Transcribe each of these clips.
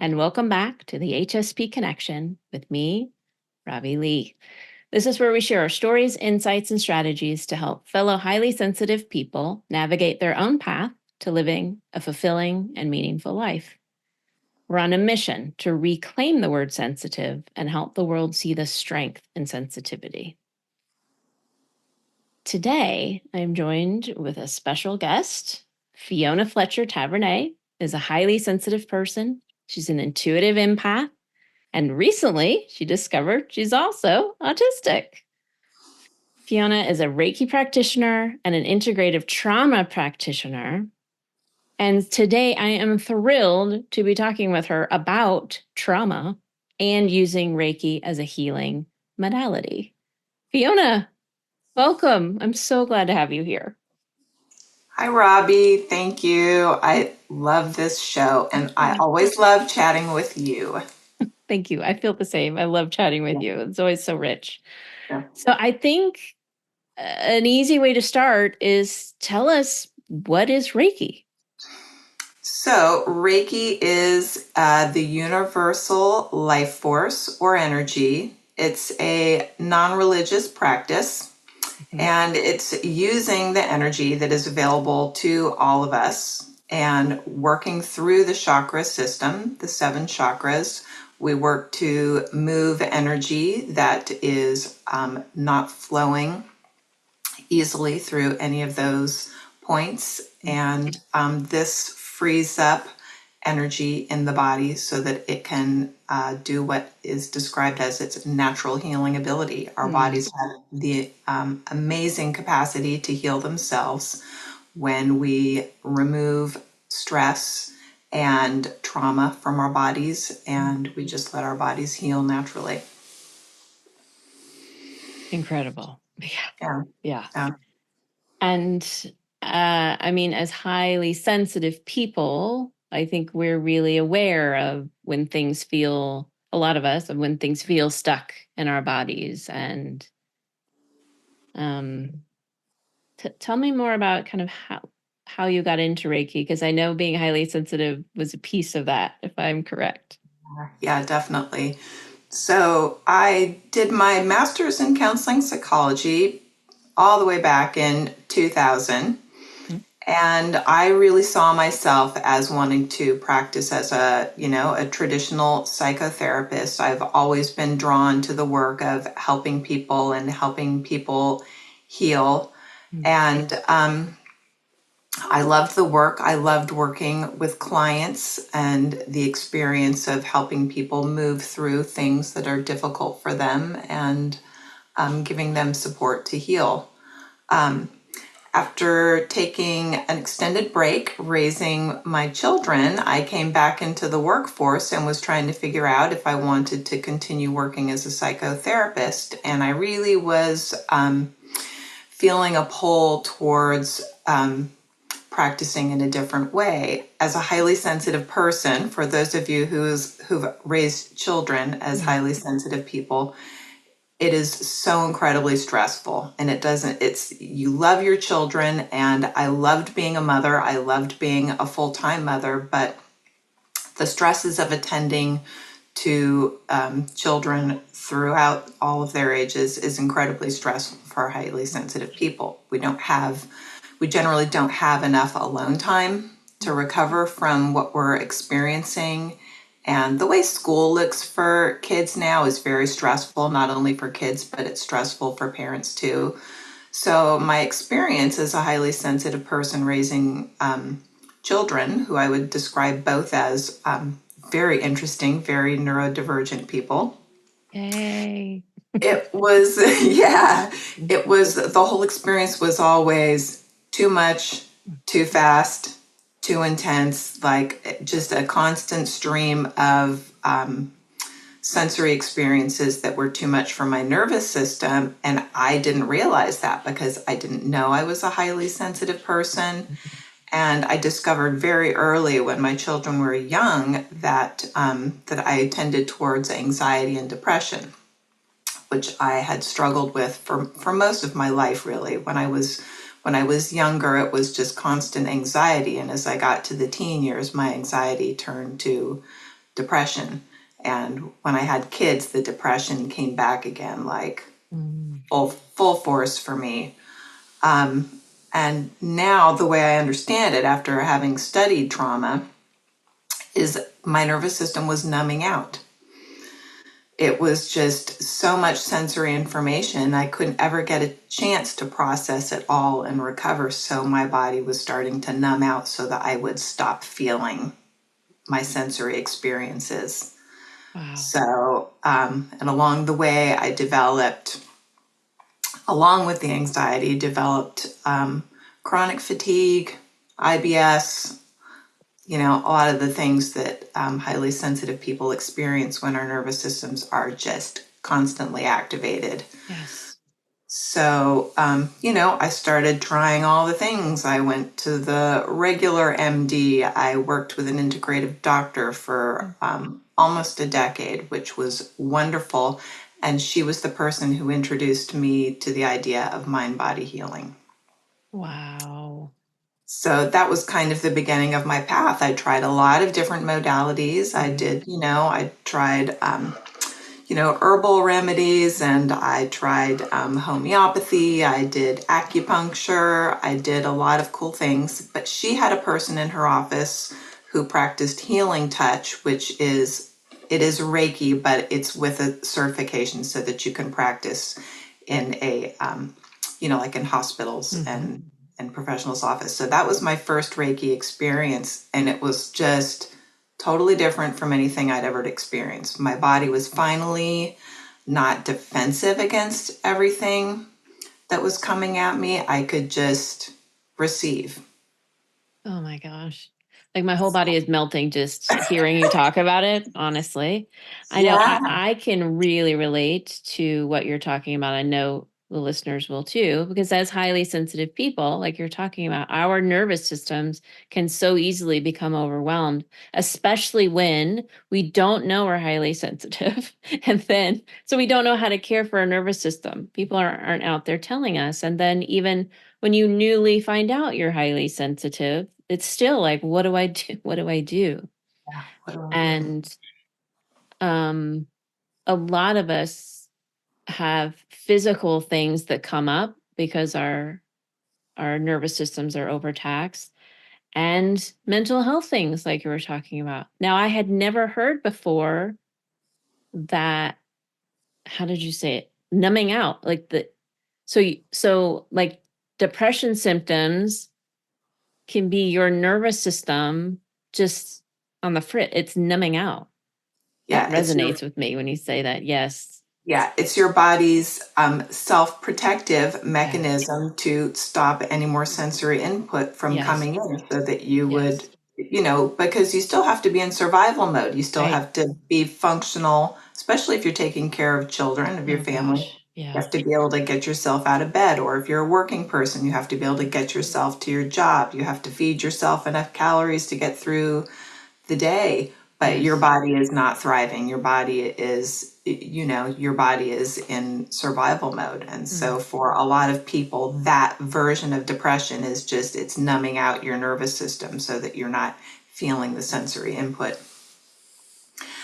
and welcome back to the HSP Connection with me, Robbie Lee. This is where we share our stories, insights, and strategies to help fellow highly sensitive people navigate their own path to living a fulfilling and meaningful life. We're on a mission to reclaim the word sensitive and help the world see the strength in sensitivity. Today, I'm joined with a special guest. Fiona Fletcher Tavanier is a highly sensitive person. She's an intuitive empath. And recently, she discovered she's also autistic. Fiona is a Reiki practitioner and an integrative trauma practitioner. And today, I am thrilled to be talking with her about trauma and using Reiki as a healing modality. Fiona, welcome. I'm so glad to have you here. Hi, Robbie. Thank you. I love this show, and I always love chatting with you. Thank you. I feel the same. I love chatting with you. It's always so rich. Yeah. So I think an easy way to start is tell us, what is Reiki? So, Reiki is the universal life force or energy. It's a non-religious practice, and it's using the energy that is available to all of us and working through the chakra system, the 7 chakras. We work to move energy that is not flowing easily through any of those points. And this frees up energy in the body so that it can do what is described as its natural healing ability. Our bodies have the amazing capacity to heal themselves when we remove stress and trauma from our bodies, and we just let our bodies heal naturally. Incredible. Yeah. Yeah. And I mean, as highly sensitive people, I think we're really aware of when things feel, a lot of us, of when things feel stuck in our bodies. And tell me more about kind of how you got into Reiki, because I know being highly sensitive was a piece of that, if I'm correct. Yeah, definitely. So I did my master's in counseling psychology all the way back in 2000. And I really saw myself as wanting to practice as a traditional psychotherapist. I've always been drawn to the work of helping people and helping people heal. And I loved the work. I loved working with clients and the experience of helping people move through things that are difficult for them and giving them support to heal. After taking an extended break raising my children, I came back into the workforce and was trying to figure out if I wanted to continue working as a psychotherapist. And I really was feeling a pull towards practicing in a different way. As a highly sensitive person, for those of you who've raised children as highly sensitive people, it is so incredibly stressful, and you love your children, and I loved being a mother. I loved being a full-time mother, but the stresses of attending to children throughout all of their ages is incredibly stressful for highly sensitive people. We generally don't have enough alone time to recover from what we're experiencing. And the way school looks for kids now is very stressful, not only for kids, but it's stressful for parents too. So my experience as a highly sensitive person raising children, who I would describe both as very interesting, very neurodivergent people. Yay. It was, the whole experience was always too much, too fast, too intense, like just a constant stream of sensory experiences that were too much for my nervous system. And I didn't realize that because I didn't know I was a highly sensitive person. And I discovered very early when my children were young that I tended towards anxiety and depression, which I had struggled with for most of my life, really. When I was younger, it was just constant anxiety. And as I got to the teen years, my anxiety turned to depression. And when I had kids, the depression came back again, like Mm. full force for me. And now the way I understand it, after having studied trauma, is my nervous system was numbing out. It was just so much sensory information. I couldn't ever get a chance to process it all and recover. So my body was starting to numb out so that I would stop feeling my sensory experiences. Wow. So, and along the way, I developed, along with the anxiety, developed chronic fatigue, IBS, a lot of the things that highly sensitive people experience when our nervous systems are just constantly activated. Yes. So, I started trying all the things. I went to the regular MD. I worked with an integrative doctor for almost a decade, which was wonderful. And she was the person who introduced me to the idea of mind-body healing. Wow. So that was kind of the beginning of my path. I tried a lot of different modalities. I did, I tried, herbal remedies, and I tried homeopathy. I did acupuncture. I did a lot of cool things. But she had a person in her office who practiced healing touch, it is Reiki, but it's with a certification so that you can practice in a, like in hospitals and professionals' office. So that was my first Reiki experience, and it was just totally different from anything I'd ever experienced. My body was finally not defensive against everything that was coming at me. I could just receive. Oh my gosh. Like my whole body is melting just hearing you talk about it, honestly. I know Yeah. I can really relate to what you're talking about. I know the listeners will too, because as highly sensitive people, like you're talking about, our nervous systems can so easily become overwhelmed, especially when we don't know we're highly sensitive. And then, so we don't know how to care for our nervous system. People aren't out there telling us. And then even when you newly find out you're highly sensitive, it's still like, what do I do? What do I do? Yeah. What do I do? And um, a lot of us have physical things that come up because our nervous systems are overtaxed, and mental health things like you were talking about. Now, I had never heard before that. How did you say it? Numbing out, like so like depression symptoms can be your nervous system just on the frit. It's numbing out. That Yeah, resonates with me when you say that. Yes. it's your body's self-protective Yes. mechanism to stop any more sensory input from Yes. coming in, so that you would, Yes. because you still have to be in survival mode. You still Right. have to be functional, especially if you're taking care of children, of your Oh family. gosh. You Yeah. have to be able to get yourself out of bed, or if you're a working person, you have to be able to get yourself to your job. You have to feed yourself enough calories to get through the day, but your Yes. body is not thriving. Your body is in survival mode. And so Mm. for a lot of people, that version of depression is just, it's numbing out your nervous system so that you're not feeling the sensory input,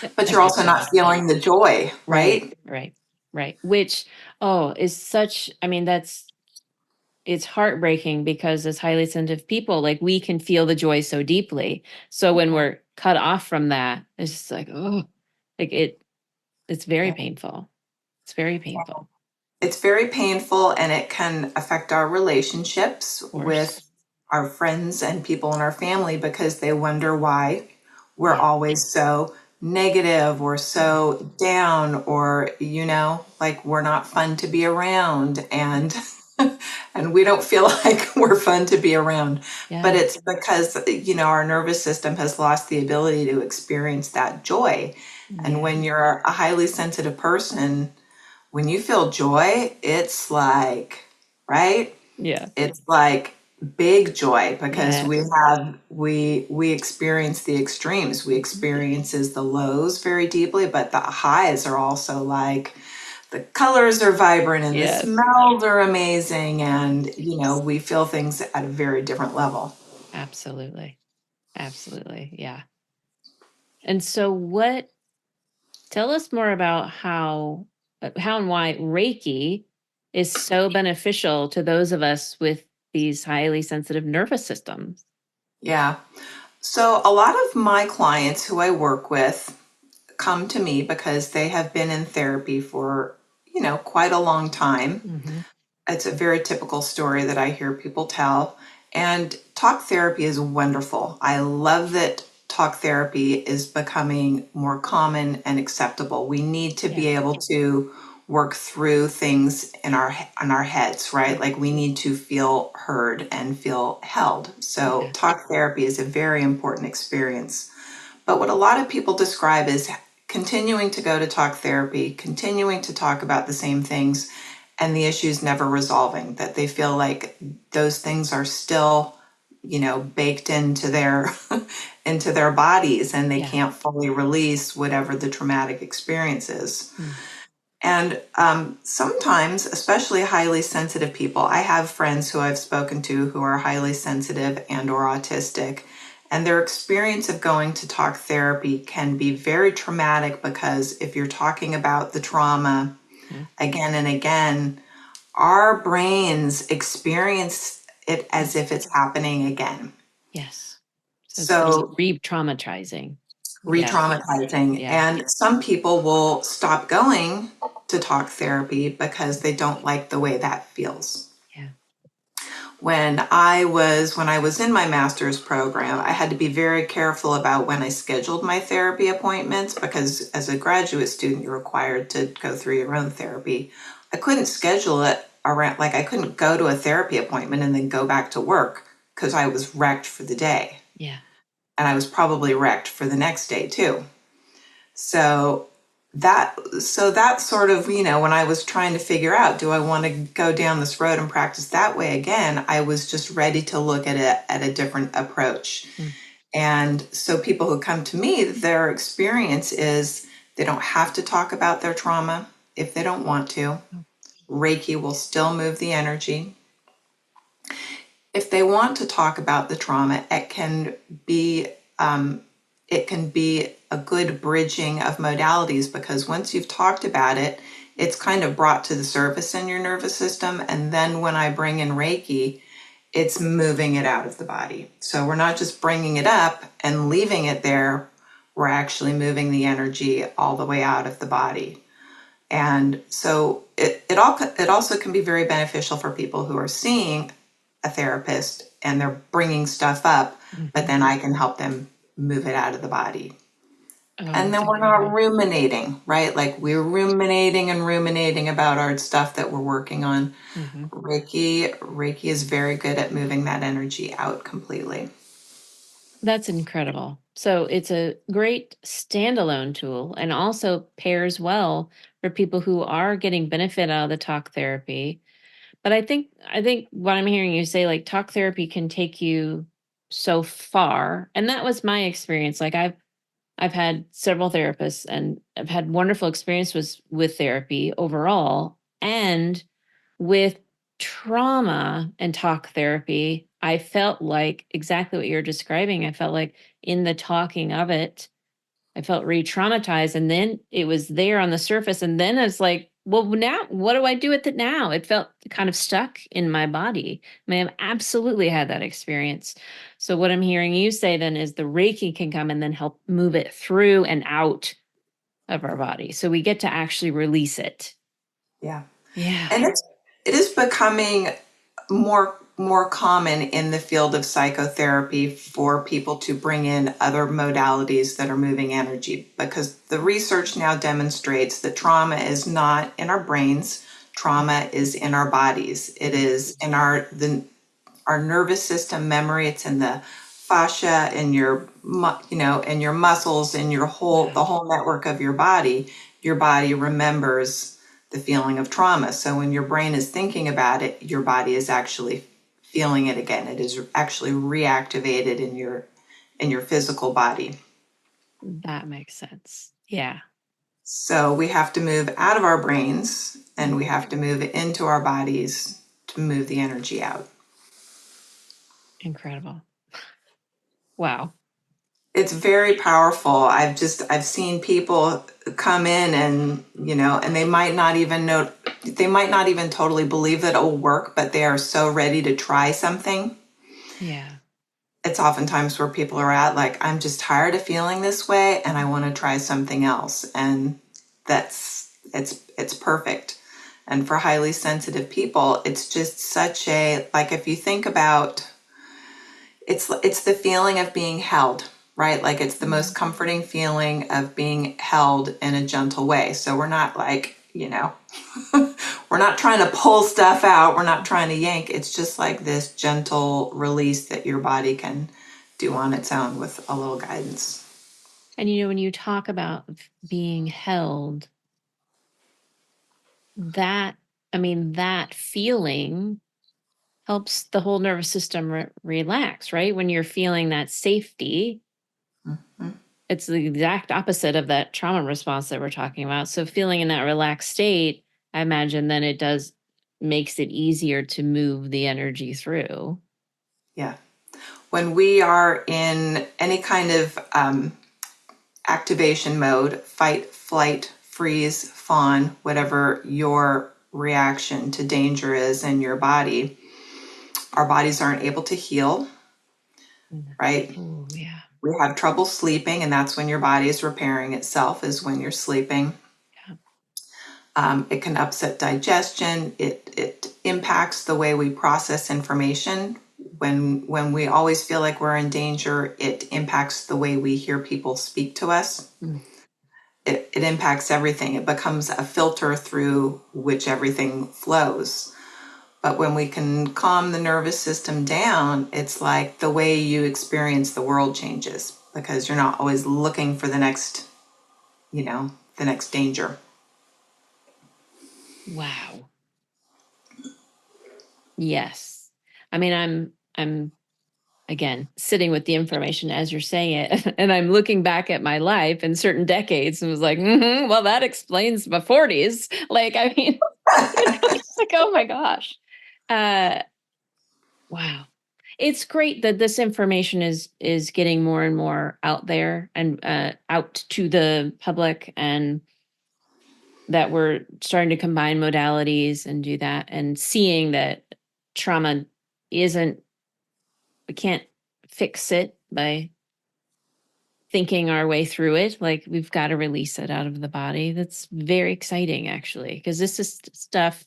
but That you're makes also so not much sense. feeling the joy, Right. right? Right. Right. Which, oh, is such, I mean, it's heartbreaking because as highly sensitive people, like we can feel the joy so deeply. So when we're cut off from that, it's just like, oh, like it's very Yeah. painful. It's very painful, It's very painful, and it can affect our relationships of with course. our friends and people in our family, because they wonder why we're Yeah. always so negative or Yeah. so down, or like we're not fun to be around, Yeah. and we don't feel like we're fun to be around. But Yeah. it's because our nervous system has lost the ability to experience that joy. And Yeah. when you're a highly sensitive person, when you feel joy, it's like, right? Yeah. It's like big joy, because Yes. we experience the extremes. We experiences the lows very deeply, but the highs are also like, the colors are vibrant and the Yes. smells are amazing, and we feel things at a very different level. Absolutely. Absolutely. Yeah. And so tell us more about how and why Reiki is so beneficial to those of us with these highly sensitive nervous systems. Yeah. So a lot of my clients who I work with come to me because they have been in therapy for, quite a long time. Mm-hmm. It's a very typical story that I hear people tell. And talk therapy is wonderful. I love that talk therapy is becoming more common and acceptable. We need to be Yeah. able to work through things in our heads, right? Like we need to feel heard and feel held. So Yeah. talk therapy is a very important experience. But what a lot of people describe is continuing to go to talk therapy, continuing to talk about the same things, and the issues never resolving, that they feel like those things are still, baked into their into their bodies and they Yeah. can't fully release whatever the traumatic experience is. Mm. And sometimes, especially highly sensitive people, I have friends who I've spoken to who are highly sensitive and or autistic, and their experience of going to talk therapy can be very traumatic because if you're talking about the trauma Mm. again and again, our brains experience it as if it's happening again. Yes. So it's So re-traumatizing. Yeah. re-traumatizing. Yeah. And some people will stop going to talk therapy because they don't like the way that feels. Yeah. When I was in my master's program, I had to be very careful about when I scheduled my therapy appointments because as a graduate student, you're required to go through your own therapy. I couldn't schedule it around, like I couldn't go to a therapy appointment and then go back to work because I was wrecked for the day. Yeah. And I was probably wrecked for the next day too. So that sort of, when I was trying to figure out, do I want to go down this road and practice that way again? I was just ready to look at it at a different approach. Mm. And so people who come to me, their experience is they don't have to talk about their trauma if they don't want to. Oh. Reiki will still move the energy. If they want to talk about the trauma, be it can be a good bridging of modalities because once you've talked about it, it's kind of brought to the surface in your nervous system. And then when I bring in Reiki, it's moving it out of the body. So we're not just bringing it up and leaving it there. We're actually moving the energy all the way out of the body. And so it also can be very beneficial for people who are seeing a therapist and they're bringing stuff up, but Mm-hmm. then I can help them move it out of the body. Oh, And that's then we're not incredible. ruminating, right? Like we're ruminating and ruminating about our stuff that we're working on. Mm-hmm. Reiki is very good at moving that energy out completely. That's incredible. So it's a great standalone tool and also pairs well for people who are getting benefit out of the talk therapy. But I think what I'm hearing you say, like talk therapy can take you so far. And that was my experience. Like I've had several therapists and I've had wonderful experiences with therapy overall. And with trauma and talk therapy, I felt like exactly what you're describing. I felt like in the talking of it, I felt re-traumatized. And then it was there on the surface. And then it's like, well, now what do I do with it now? It felt kind of stuck in my body. I mean, I've absolutely had that experience. So what I'm hearing you say then is the Reiki can come and then help move it through and out of our body. So we get to actually release it. Yeah. Yeah. And it is becoming more common in the field of psychotherapy for people to bring in other modalities that are moving energy because the research now demonstrates that trauma is not in our brains, trauma is in our bodies. It is in our nervous system memory. It's in the fascia, in in your muscles, in the Wow. whole network of your body. Your body remembers the feeling of trauma. So when your brain is thinking about it, your body is actually feeling it again. It is actually reactivated in your physical body. That makes sense. Yeah. So we have to move out of our brains and Mm. we have to move it into our bodies to move the energy out. Incredible. Wow. It's very powerful. I've seen people come in and, and they might not even know, they might not even totally believe that it will work, but they are so ready to try something. Yeah. It's oftentimes where people are at, like, I'm just tired of feeling this way and I want to try something else. And it's perfect. And for highly sensitive people, it's just such a, like, if you think about, it's the feeling of being held, right? Like, it's the most comforting feeling of being held in a gentle way. So we're not like, we're not trying to pull stuff out. We're not trying to yank. It's just like this gentle release that your body can do on its own with a little guidance. And when you talk about being held, that feeling helps the whole nervous system relax, right? When you're feeling that safety, Mhm. it's the exact opposite of that trauma response that we're talking about. So feeling in that relaxed state, I imagine then makes it easier to move the energy through. Yeah. When we are in any kind of activation mode, fight, flight, freeze, fawn, whatever your reaction to danger is in your body, our bodies aren't able to heal, right? Oh, yeah. We have trouble sleeping, and that's when your body is repairing itself, is when you're sleeping. It can upset digestion. It impacts the way we process information. When we always feel like we're in danger, it impacts the way we hear people speak to us. Mm. It impacts everything. It becomes a filter through which everything flows. But when we can calm the nervous system down, it's like the way you experience the world changes, because you're not always looking for the next danger. Wow. Yes. I mean, I'm again sitting with the information as you're saying it, and I'm looking back at my life in certain decades and was like, well, that explains my 40s. Like, I mean, it's like, oh my gosh. Wow. It's great that this information is getting more and more out there and out to the public, and that we're starting to combine modalities and do that, and seeing that trauma isn't, we can't fix it by thinking our way through it. Like, we've got to release it out of the body. That's very exciting, actually, because this is stuff,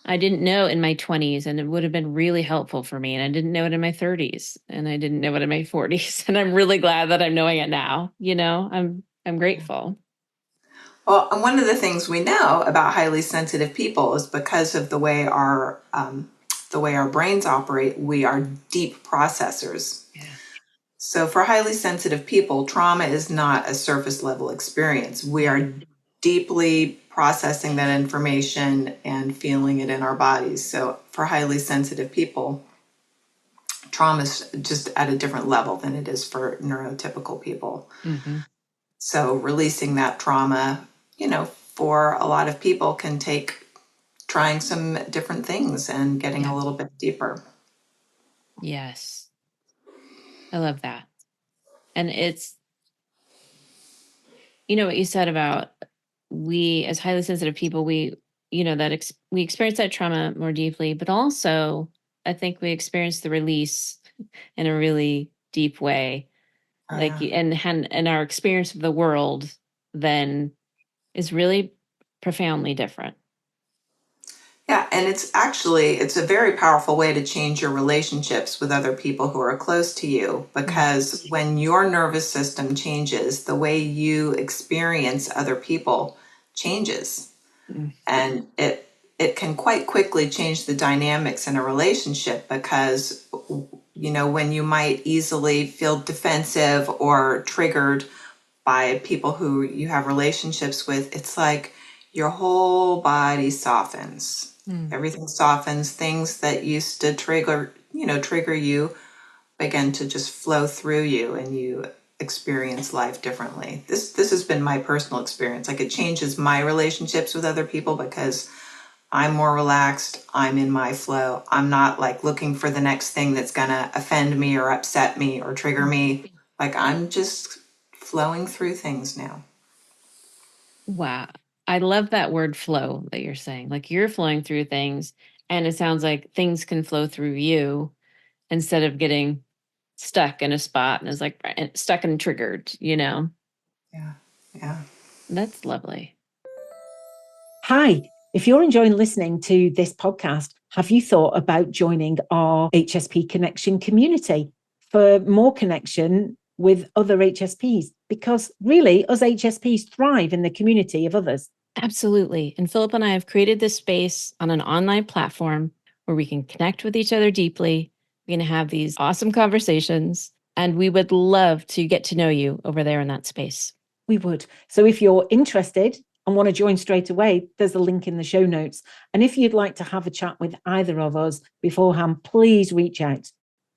I didn't know in my 20s, and it would have been really helpful for me. And I didn't know it in my 30s, and I didn't know it in my 40s. And I'm really glad that I'm knowing it now. I'm grateful. Well, and one of the things we know about highly sensitive people is because of the way our brains operate, we are deep processors. Yeah. So for highly sensitive people, trauma is not a surface level experience. We are deeply processing that information and feeling it in our bodies. So for highly sensitive people, trauma is just at a different level than it is for neurotypical people. Mm-hmm. So releasing that trauma, for a lot of people can take trying some different things and getting a little bit deeper. Yes. I love that. And it's, what you said about, we as highly sensitive people, we, we experience that trauma more deeply, but also I think we experience the release in a really deep way. Like, Yeah. and our experience of the world then is really profoundly different. Yeah, and it's a very powerful way to change your relationships with other people who are close to you, because when your nervous system changes, the way you experience other people changes. Mm. And it can quite quickly change the dynamics in a relationship, because when you might easily feel defensive or triggered by people who you have relationships with, it's like your whole body softens. Mm. Everything softens. Things that used to trigger you begin to just flow through you, and you experience life differently. This has been my personal experience. Like, it changes my relationships with other people because I'm more relaxed. I'm in my flow. I'm not like looking for the next thing that's going to offend me or upset me or trigger me. Like I'm just flowing through things now. Wow. I love that word flow that you're saying. Like you're flowing through things, and it sounds like things can flow through you instead of getting stuck in a spot and is like stuck and triggered, Yeah. Yeah. That's lovely. Hi, if you're enjoying listening to this podcast, have you thought about joining our HSP Connection community for more connection with other HSPs? Because really, us HSPs thrive in the community of others. Absolutely. And Philip and I have created this space on an online platform where we can connect with each other deeply. We're going to have these awesome conversations, and we would love to get to know you over there in that space. We would. So if you're interested and want to join straight away, there's a link in the show notes. And if you'd like to have a chat with either of us beforehand, please reach out.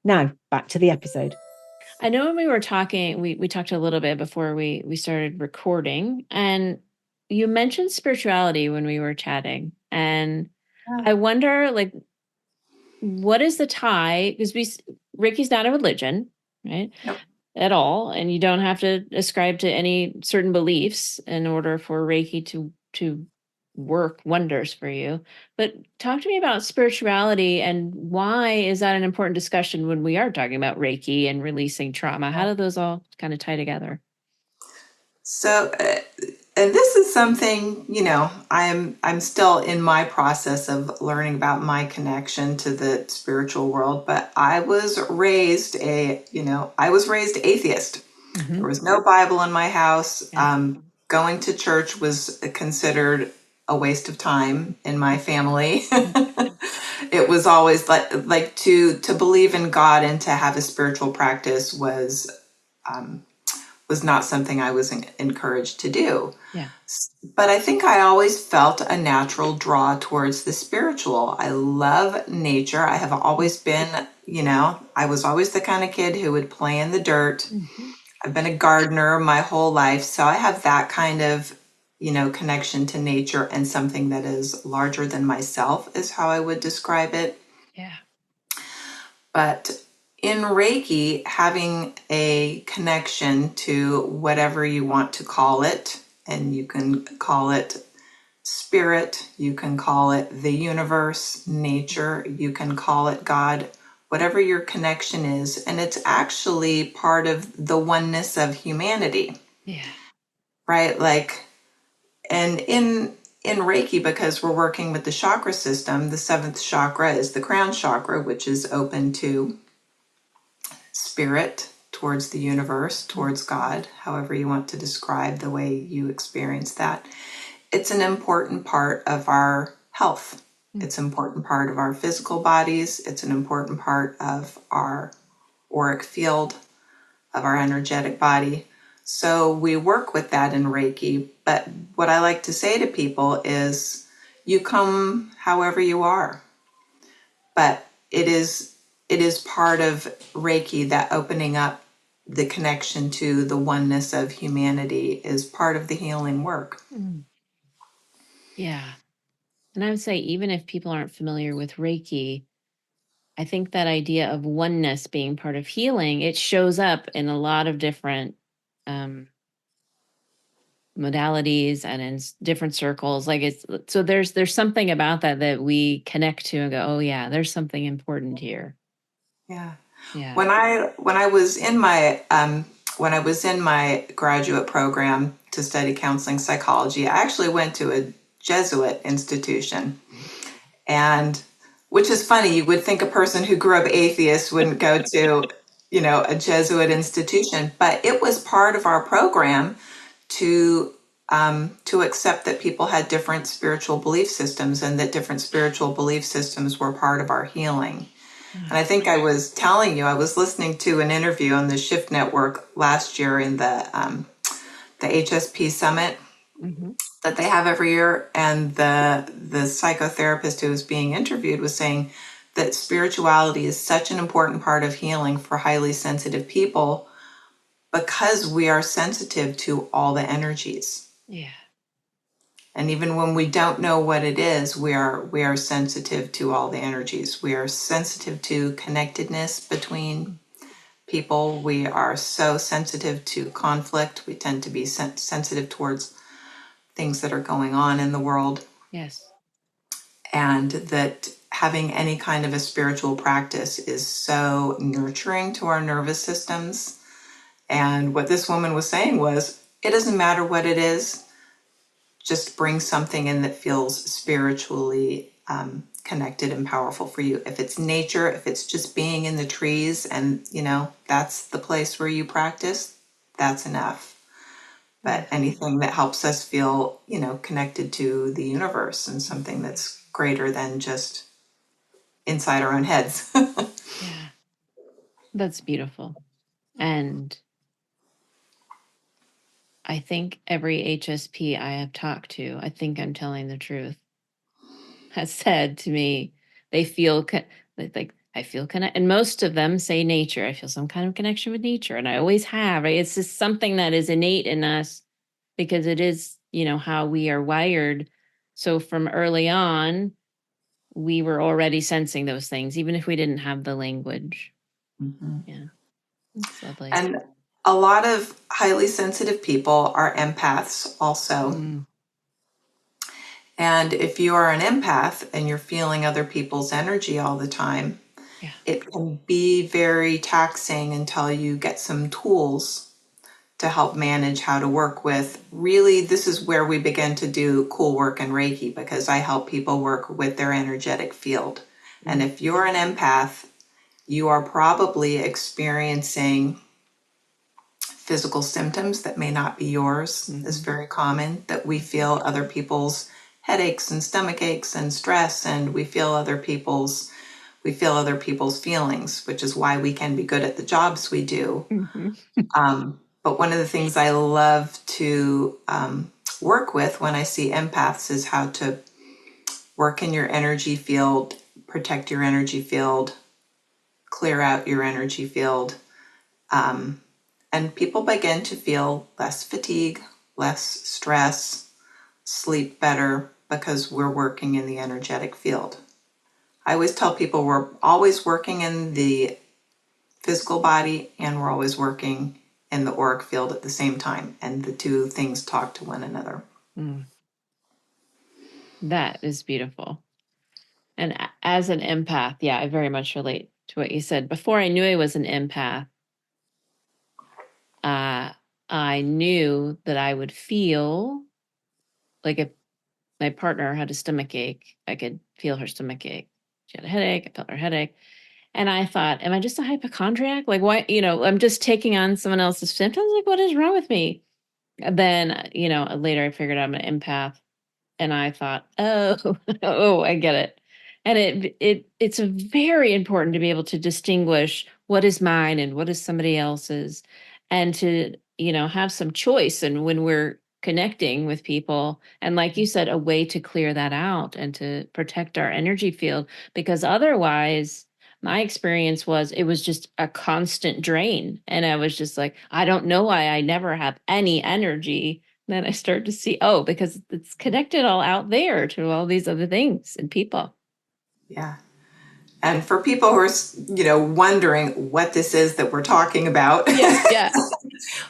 Now, back to the episode. I know when we were talking, we talked a little bit before we started recording, and you mentioned spirituality when we were chatting. And I wonder, like, what is the tie? Because Reiki's not a religion, right? Nope. At all. And you don't have to ascribe to any certain beliefs in order for Reiki to work wonders for you. But talk to me about spirituality, and why is that an important discussion when we are talking about Reiki and releasing trauma? How do those all kind of tie together? So, and this is something, I'm still in my process of learning about my connection to the spiritual world, but I was raised atheist. Mm-hmm. There was no Bible in my house. Yeah. Going to church was considered a waste of time in my family. It was always like to believe in God and to have a spiritual practice was not something I was encouraged to do. Yeah. But I think I always felt a natural draw towards the spiritual. I love nature. I have always been, I was always the kind of kid who would play in the dirt. Mm-hmm. I've been a gardener my whole life. So I have that kind of, connection to nature and something that is larger than myself is how I would describe it. Yeah. But in Reiki, having a connection to whatever you want to call it, and you can call it spirit, you can call it the universe, nature, you can call it God, whatever your connection is. And it's actually part of the oneness of humanity. Yeah. Right? Like, and in Reiki, because we're working with the chakra system, the seventh chakra is the crown chakra, which is open to spirit, towards the universe, towards God, however you want to describe the way you experience that. It's an important part of our health. It's an important part of our physical bodies. It's an important part of our auric field, of our energetic body. So we work with that in Reiki. But what I like to say to people is you come however you are. But it is part of Reiki that opening up the connection to the oneness of humanity is part of the healing work. Yeah. And I would say, even if people aren't familiar with Reiki, I think that idea of oneness being part of healing, it shows up in a lot of different modalities and in different circles. Like so there's something about that we connect to and go, oh yeah, there's something important here. Yeah. Yeah. When I was in my graduate program to study counseling psychology, I actually went to a Jesuit institution. And which is funny, you would think a person who grew up atheist wouldn't go to, a Jesuit institution, but it was part of our program to accept that people had different spiritual belief systems and that different spiritual belief systems were part of our healing. And I think I was telling you, I was listening to an interview on the Shift Network last year in the HSP Summit that they have every year. And the psychotherapist who was being interviewed was saying that spirituality is such an important part of healing for highly sensitive people because we are sensitive to all the energies. Yeah. And even when we don't know what it is, we are sensitive to all the energies. We are sensitive to connectedness between people. We are so sensitive to conflict. We tend to be sensitive towards things that are going on in the world. Yes. And that having any kind of a spiritual practice is so nurturing to our nervous systems. And what this woman was saying was, it doesn't matter what it is, just bring something in that feels spiritually connected and powerful for you. If it's nature, if it's just being in the trees and, that's the place where you practice, that's enough. But anything that helps us feel, connected to the universe and something that's greater than just inside our own heads. Yeah. That's beautiful. And I think every HSP I have talked to, I think I'm telling the truth, has said to me they feel like I feel connect, and most of them say nature. I feel some kind of connection with nature, and I always have. Right? It's just something that is innate in us because it is, how we are wired. So from early on, we were already sensing those things, even if we didn't have the language. Mm-hmm. Yeah, it's lovely. And a lot of highly sensitive people are empaths also. Mm. And if you are an empath and you're feeling other people's energy all the time, Yeah. it can be very taxing until you get some tools to help manage how to work with. Really, this is where we begin to do cool work in Reiki, because I help people work with their energetic field. And if you're an empath, you are probably experiencing physical symptoms that may not be yours. It's very common that we feel other people's headaches and stomach aches and stress, and we feel other people's feelings, which is why we can be good at the jobs we do. But one of the things I love to work with when I see empaths is how to work in your energy field, protect your energy field, clear out your energy field. And people begin to feel less fatigue, less stress, sleep better, because we're working in the energetic field. I always tell people we're always working in the physical body and we're always working in the auric field at the same time, and the two things talk to one another. That is beautiful. And as an empath, yeah, I very much relate to what you said. Before I knew I was an empath, I knew that I would feel like if my partner had a stomach ache, I could feel her stomach ache. She had a headache, I felt her headache. And I thought, am I just a hypochondriac? Like, why, I'm just taking on someone else's symptoms? Like, what is wrong with me? And then, later I figured out I'm an empath. And I thought, oh, oh, I get it. And it's very important to be able to distinguish what is mine and what is somebody else's, and to, have some choice. And when we're connecting with people, and like you said, a way to clear that out and to protect our energy field, because otherwise, my experience was it was just a constant drain. And I was just like, I don't know why I never have any energy. Then I start to see, because it's connected all out there to all these other things and people. Yeah. And for people who are, wondering what this is that we're talking about, Yeah.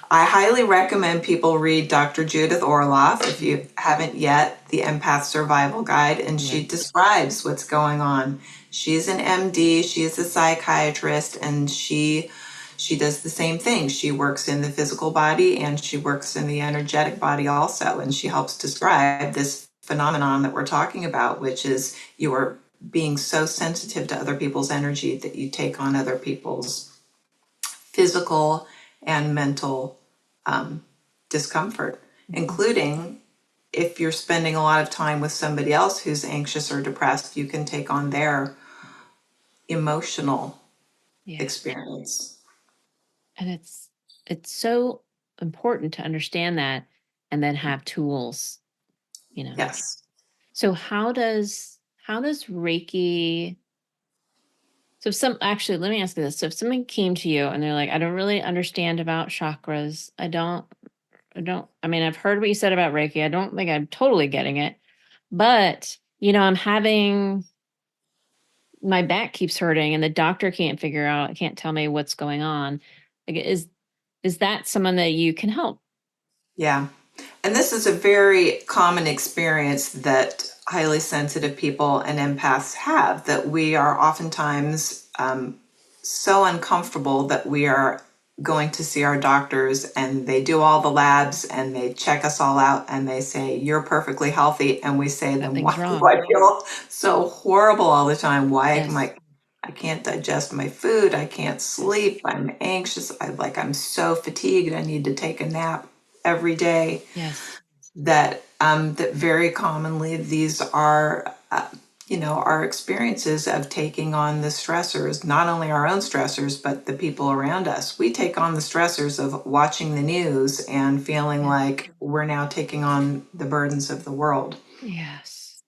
I highly recommend people read Dr. Judith Orloff, if you haven't yet, The Empath Survival Guide, and she describes what's going on. She's an MD, she is a psychiatrist, and she does the same thing. She works in the physical body and she works in the energetic body also, and she helps describe this phenomenon that we're talking about, which is you are being so sensitive to other people's energy that you take on other people's physical and mental discomfort, including if you're spending a lot of time with somebody else who's anxious or depressed, you can take on their emotional experience. And it's so important to understand that and then have tools, Yes. So how does Reiki, actually, let me ask you this. So if someone came to you and they're like, I don't really understand about chakras. I don't I mean, I've heard what you said about Reiki. I don't think I'm totally getting it, but my back keeps hurting and the doctor can't tell me what's going on. Like, is that someone that you can help? Yeah. And this is a very common experience that highly sensitive people and empaths have, that we are oftentimes so uncomfortable that we are going to see our doctors and they do all the labs and they check us all out and they say, you're perfectly healthy. And we say, then why do I feel so horrible all the time? Why I can't digest my food. I can't sleep. I'm anxious. I'm so fatigued. I need to take a nap every day. Yes. That very commonly these are our experiences of taking on the stressors, not only our own stressors, but the people around us. We take on the stressors of watching the news and feeling like we're now taking on the burdens of the world. Yes.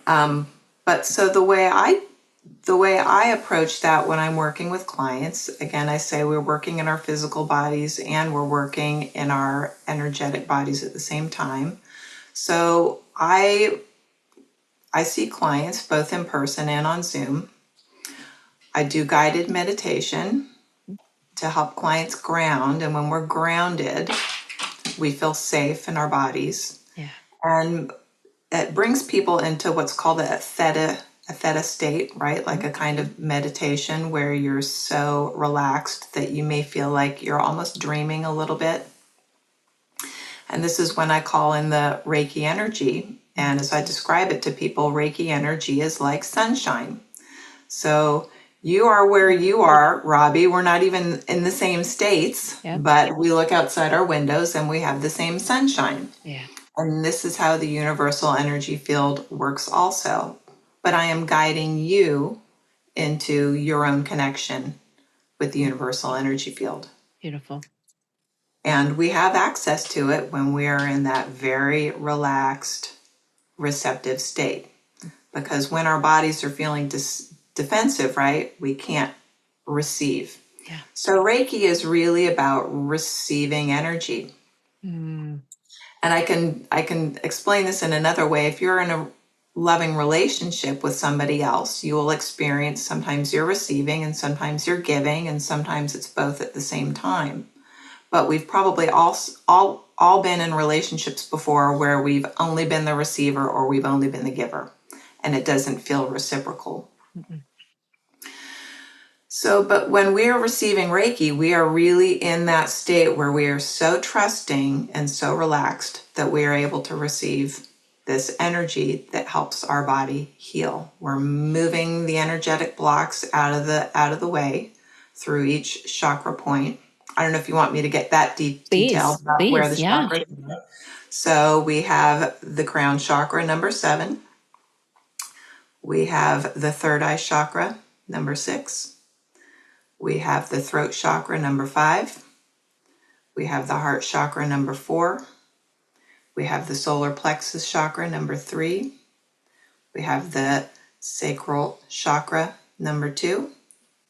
But so the way I approach that when I'm working with clients, again, I say we're working in our physical bodies and we're working in our energetic bodies at the same time. So I see clients both in person and on Zoom. I do guided meditation to help clients ground. And when we're grounded, we feel safe in our bodies. Yeah. And it brings people into what's called a theta state, right? Like a kind of meditation where you're so relaxed that you may feel like you're almost dreaming a little bit. And this is when I call in the Reiki energy. And as I describe it to people, Reiki energy is like sunshine. So you are where you are, Robbie. We're not even in the same states, but we look outside our windows and we have the same sunshine. Yeah. And this is how the universal energy field works also. But I am guiding you into your own connection with the universal energy field. Beautiful. And we have access to it when we are in that very relaxed, receptive state. Because when our bodies are feeling defensive, right, we can't receive. Yeah. So Reiki is really about receiving energy. And I can explain this in another way. If you're in a loving relationship with somebody else, you will experience sometimes you're receiving and sometimes you're giving, and sometimes it's both at the same time. But we've probably all been in relationships before where we've only been the receiver or we've only been the giver, and it doesn't feel reciprocal. So, but when we are receiving Reiki, we are really in that state where we are so trusting and so relaxed that we are able to receive this energy that helps our body heal. We're moving the energetic blocks out of the way through each chakra point. I don't know if you want me to get that detailed about where the chakras are. So we have the crown chakra, number 7. We have the third eye chakra, number 6. We have the throat chakra, number 5. We have the heart chakra, number 4. We have the solar plexus chakra, number 3. We have the sacral chakra, number 2.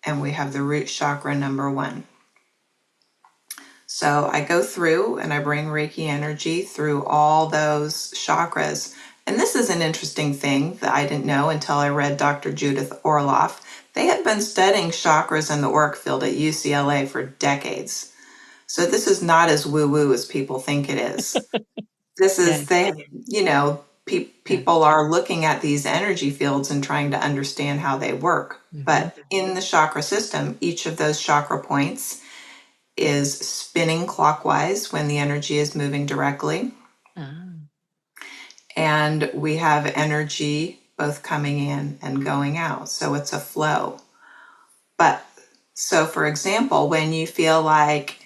And we have the root chakra, number 1. So I go through and I bring Reiki energy through all those chakras. And this is an interesting thing that I didn't know until I read Dr. Judith Orloff. They have been studying chakras in the auric field at UCLA for decades. So this is not as woo-woo as people think it is. This is, people are looking at these energy fields and trying to understand how they work. But in the chakra system, each of those chakra points is spinning clockwise when the energy is moving directly. And we have energy both coming in and going out. So it's a flow. But so for example, when you feel like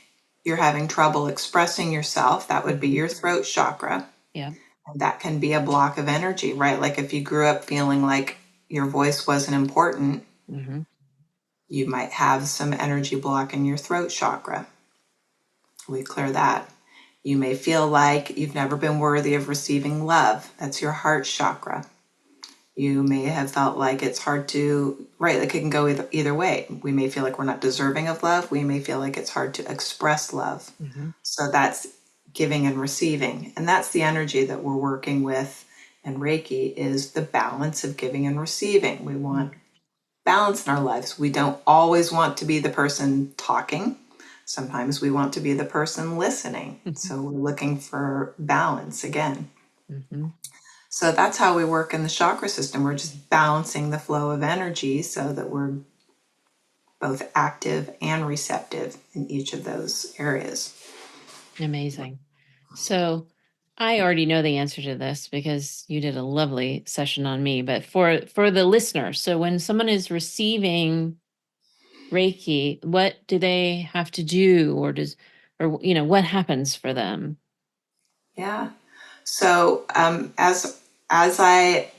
you're having trouble expressing yourself, that would be your throat chakra. Yeah. And that can be a block of energy, right? Like if you grew up feeling like your voice wasn't important, you might have some energy block in your throat chakra. We clear that. You may feel like you've never been worthy of receiving love. That's your heart chakra. You may have felt like it's hard to, right, like it can go either way. We may feel like we're not deserving of love. We may feel like it's hard to express love. So that's giving and receiving. And that's the energy that we're working with in Reiki, is the balance of giving and receiving. We want balance in our lives. We don't always want to be the person talking. Sometimes we want to be the person listening. So we're looking for balance again. So that's how we work in the chakra system. We're just balancing the flow of energy so that we're both active and receptive in each of those areas. Amazing. So I already know the answer to this because you did a lovely session on me, but for the listener, so when someone is receiving Reiki, what do they have to do, or what happens for them? Yeah. So as I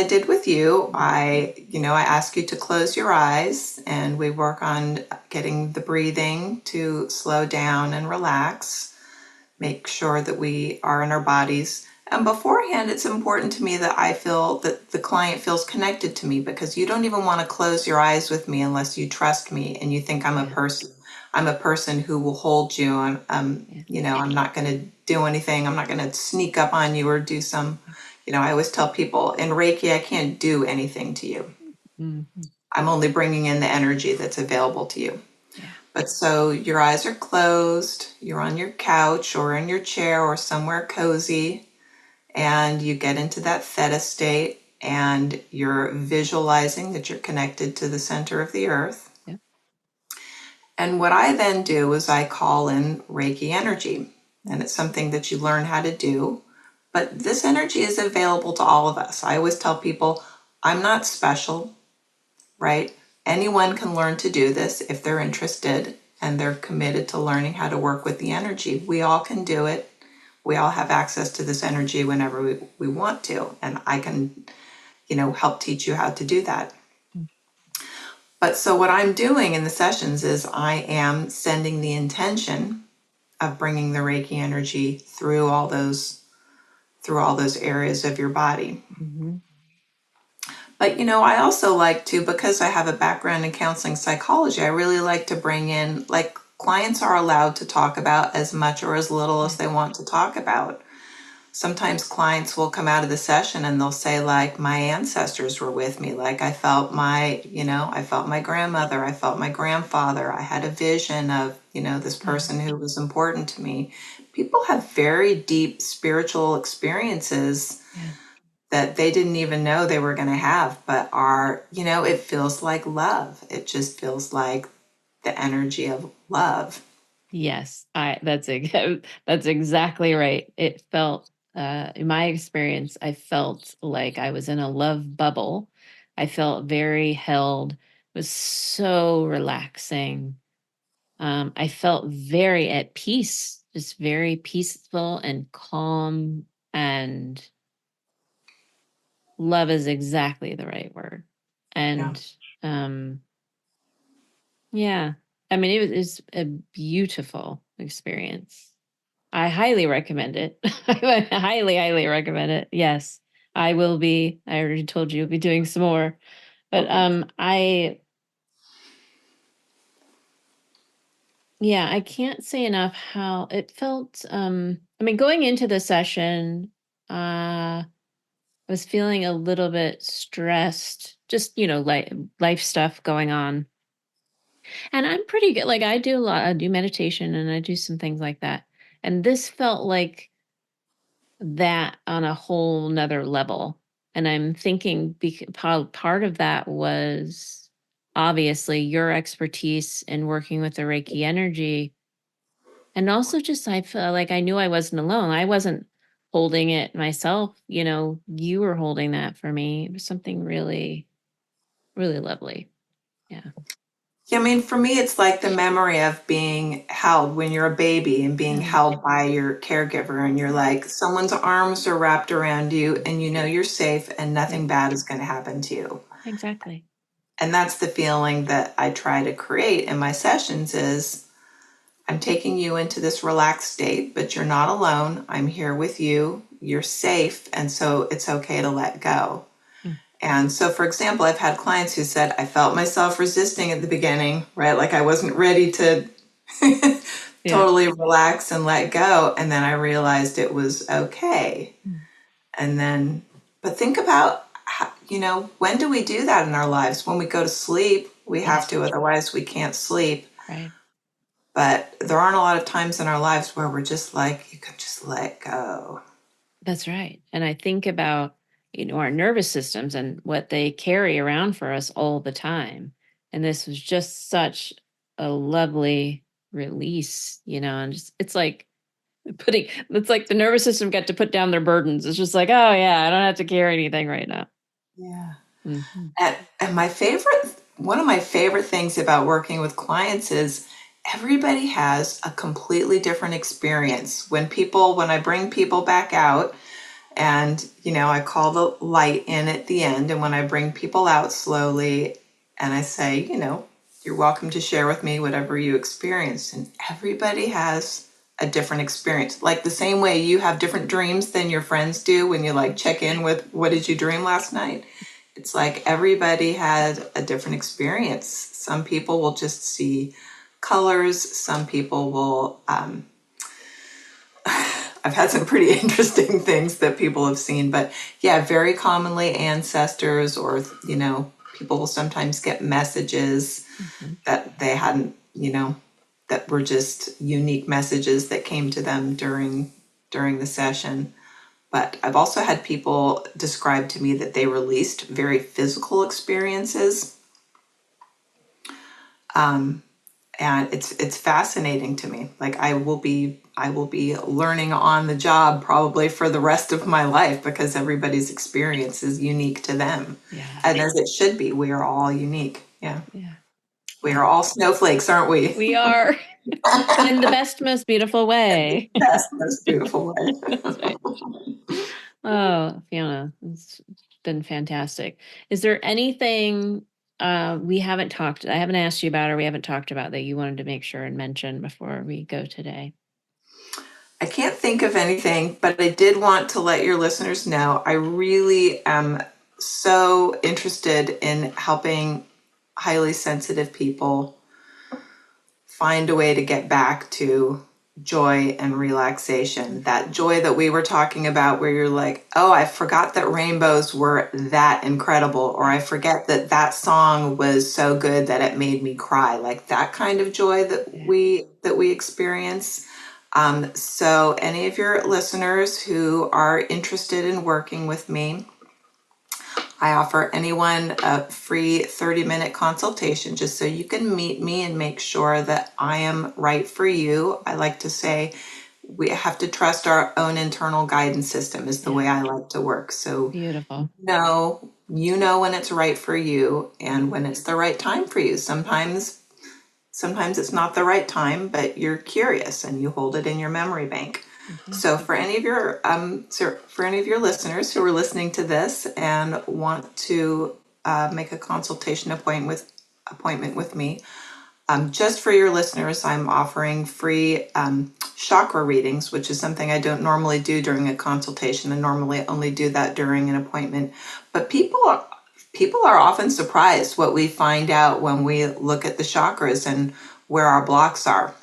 did with you, I ask you to close your eyes, and we work on getting the breathing to slow down and relax. Make sure that we are in our bodies. And beforehand, it's important to me that I feel that the client feels connected to me, because you don't even want to close your eyes with me unless you trust me and you think I'm a person. I'm a person who will hold you, and I'm not going to do anything. I'm not going to sneak up on you or do some. I always tell people in Reiki, I can't do anything to you. I'm only bringing in the energy that's available to you. But so your eyes are closed, you're on your couch or in your chair or somewhere cozy, and you get into that theta state, and you're visualizing that you're connected to the center of the earth. And what I then do is I call in Reiki energy, and it's something that you learn how to do. But this energy is available to all of us. I always tell people, I'm not special, right? Anyone can learn to do this if they're interested and they're committed to learning how to work with the energy. We all can do it. We all have access to this energy whenever we want to. And I can, help teach you how to do that. But so what I'm doing in the sessions is I am sending the intention of bringing the Reiki energy through all those areas of your body. But, I also like to, because I have a background in counseling psychology, I really like to bring in, like, clients are allowed to talk about as much or as little as they want to talk about. Sometimes clients will come out of the session and they'll say, like, my ancestors were with me. Like, I felt my grandmother, I felt my grandfather. I had a vision of, this person who was important to me. People have very deep spiritual experiences that they didn't even know they were going to have, but it feels like love. It just feels like the energy of love. Yes, that's exactly right. It felt, in my experience, I felt like I was in a love bubble. I felt very held. It was so relaxing. I felt very at peace, just very peaceful and calm, and love is exactly the right word. And yeah, I mean, it was a beautiful experience. I highly recommend it. I highly, highly recommend it. Yes, I will be. I already told you, I'll be doing some more. But I can't say enough how it felt. I mean, going into the session, I was feeling a little bit stressed, just, like life stuff going on. And I'm pretty good. Like, I do meditation and I do some things like that. And this felt like that on a whole nother level. And I'm thinking part of that was obviously your expertise in working with the Reiki energy. And also just, I felt like I knew I wasn't alone. I wasn't holding it myself. You were holding that for me. It was something really, really lovely. Yeah. Yeah, I mean, for me, it's like the memory of being held when you're a baby and being held by your caregiver, and you're like, someone's arms are wrapped around you and you're safe and nothing bad is going to happen to you. Exactly. And that's the feeling that I try to create in my sessions is I'm taking you into this relaxed state, but you're not alone. I'm here with you. You're safe. And so it's okay to let go. And so, for example, I've had clients who said, I felt myself resisting at the beginning, right? Like I wasn't ready to totally relax and let go. And then I realized it was okay. And then, but think about, when do we do that in our lives? When we go to sleep, we have to, otherwise we can't sleep. Right. But there aren't a lot of times in our lives where we're just like, you can just let go. That's right. And I think about, our nervous systems and what they carry around for us all the time. And this was just such a lovely release, and just, it's like the nervous system got to put down their burdens. It's just like, oh yeah, I don't have to carry anything right now. Yeah. Mm-hmm. And one of my favorite things about working with clients is everybody has a completely different experience. When I bring people back out, and, I call the light in at the end. And when I bring people out slowly and I say, you're welcome to share with me whatever you experienced. And everybody has a different experience. Like the same way you have different dreams than your friends do when you check in with, what did you dream last night? It's like everybody had a different experience. Some people will just see colors. Some people will, I've had some pretty interesting things that people have seen, but yeah, very commonly ancestors, or, people will sometimes get messages that they hadn't, that were just unique messages that came to them during the session. But I've also had people describe to me that they released very physical experiences. And it's fascinating to me. Like I will be learning on the job probably for the rest of my life, because everybody's experience is unique to them. Yeah. And as it should be, we are all unique. Yeah. Yeah. We are all snowflakes, aren't we? We are. In the best, most beautiful way. Yes, most beautiful way. That's right. Oh, Fiona, it's been fantastic. Is there anything I haven't asked you about, or we haven't talked about, that you wanted to make sure and mention before we go today? I can't think of anything, but I did want to let your listeners know I really am so interested in helping highly sensitive people find a way to get back to joy and relaxation. That joy that we were talking about, where you're like, oh, I forgot that rainbows were that incredible, or I forget that song was so good that it made me cry. Like that kind of joy that we experience. So any of your listeners who are interested in working with me, I offer anyone a free 30-minute consultation just so you can meet me and make sure that I am right for you. I like to say we have to trust our own internal guidance system is the way I like to work. So beautiful. You know when it's right for you and when it's the right time for you. Sometimes it's not the right time, but you're curious and you hold it in your memory bank. So for any of your listeners who are listening to this and want to make a consultation appointment with me, just for your listeners, I'm offering free chakra readings, which is something I don't normally do during a consultation. I normally only do that during an appointment. But people are often surprised what we find out when we look at the chakras and where our blocks are.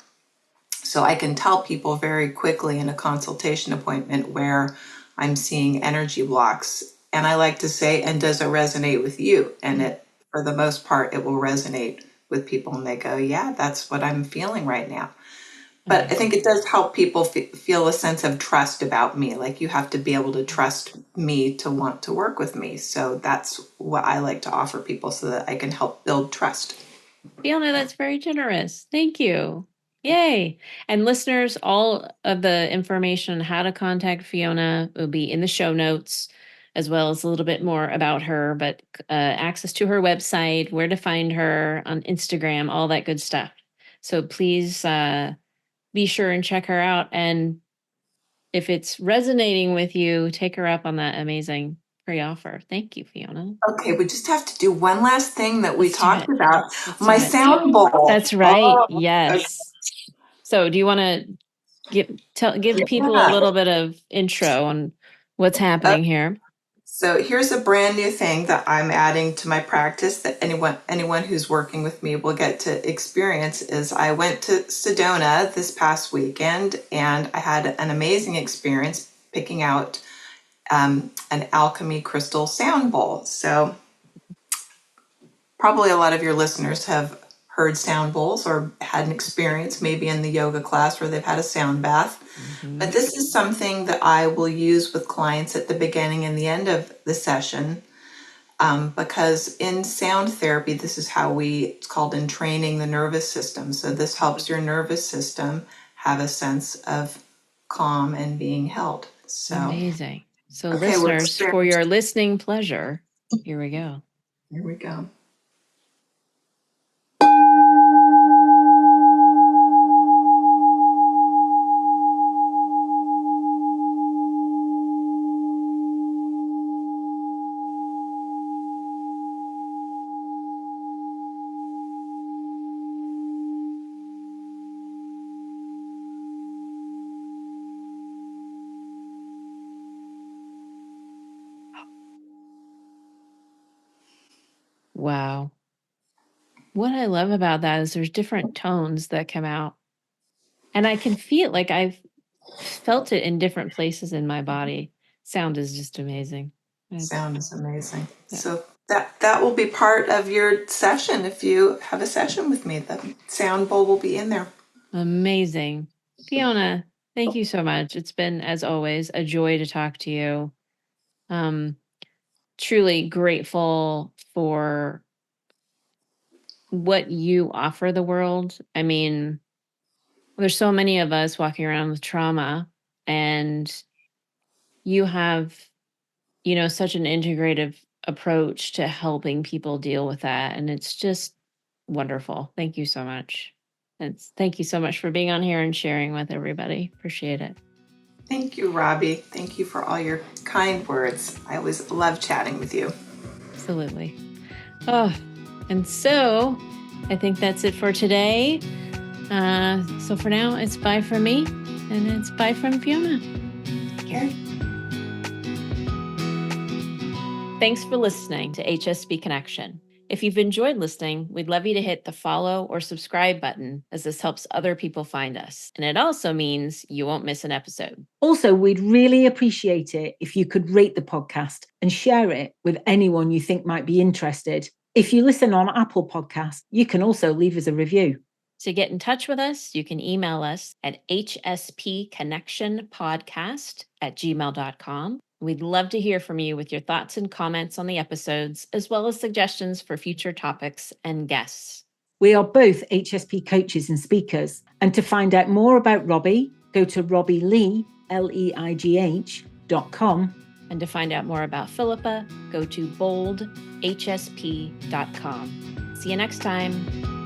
So I can tell people very quickly in a consultation appointment where I'm seeing energy blocks. And I like to say, and does it resonate with you? And for the most part, it will resonate with people. And they go, yeah, that's what I'm feeling right now. But I think it does help people feel a sense of trust about me. Like you have to be able to trust me to want to work with me. So that's what I like to offer people so that I can help build trust. Fiona, that's very generous. Thank you. Yay. And listeners, all of the information on how to contact Fiona will be in the show notes, as well as a little bit more about her, but access to her website, where to find her on Instagram, all that good stuff. So please be sure and check her out. And if it's resonating with you, take her up on that amazing free offer. Thank you, Fiona. Okay, we just have to do one last thing that we talked about. My sound bowl. That's right. Yes. Okay. So do you want to give people a little bit of intro on what's happening here? So here's a brand new thing that I'm adding to my practice that anyone who's working with me will get to experience is I went to Sedona this past weekend and I had an amazing experience picking out an alchemy crystal sound bowl. So probably a lot of your listeners have heard sound bowls or had an experience maybe in the yoga class where they've had a sound bath. But this is something that I will use with clients at the beginning and the end of the session because in sound therapy, this is how it's called entraining the nervous system. So this helps your nervous system have a sense of calm and being held. So amazing. So okay, listeners, for your listening pleasure, here we go. Here we go. Wow. What I love about that is there's different tones that come out. And I can feel like I've felt it in different places in my body. Sound is just amazing. Sound is amazing. Yeah. So that will be part of your session. If you have a session with me, the sound bowl will be in there. Amazing. Fiona, thank you so much. It's been, as always, a joy to talk to you. Truly grateful for what you offer the world. I mean, there's so many of us walking around with trauma, and you have, such an integrative approach to helping people deal with that. And it's just wonderful. Thank you so much. Thank you so much for being on here and sharing with everybody. Appreciate it. Thank you, Robbie. Thank you for all your kind words. I always love chatting with you. Absolutely. Oh, and so I think that's it for today. So for now, it's bye from me, and it's bye from Fiona. Okay. Thanks for listening to HSP Connection. If you've enjoyed listening, we'd love you to hit the follow or subscribe button, as this helps other people find us. And it also means you won't miss an episode. Also, we'd really appreciate it if you could rate the podcast and share it with anyone you think might be interested. If you listen on Apple Podcasts, you can also leave us a review. To get in touch with us, you can email us at hspconnectionpodcast@gmail.com. We'd love to hear from you with your thoughts and comments on the episodes, as well as suggestions for future topics and guests. We are both HSP coaches and speakers. And to find out more about Robbie, go to robbielee, leigh.com. And to find out more about Philippa, go to boldhsp.com. See you next time.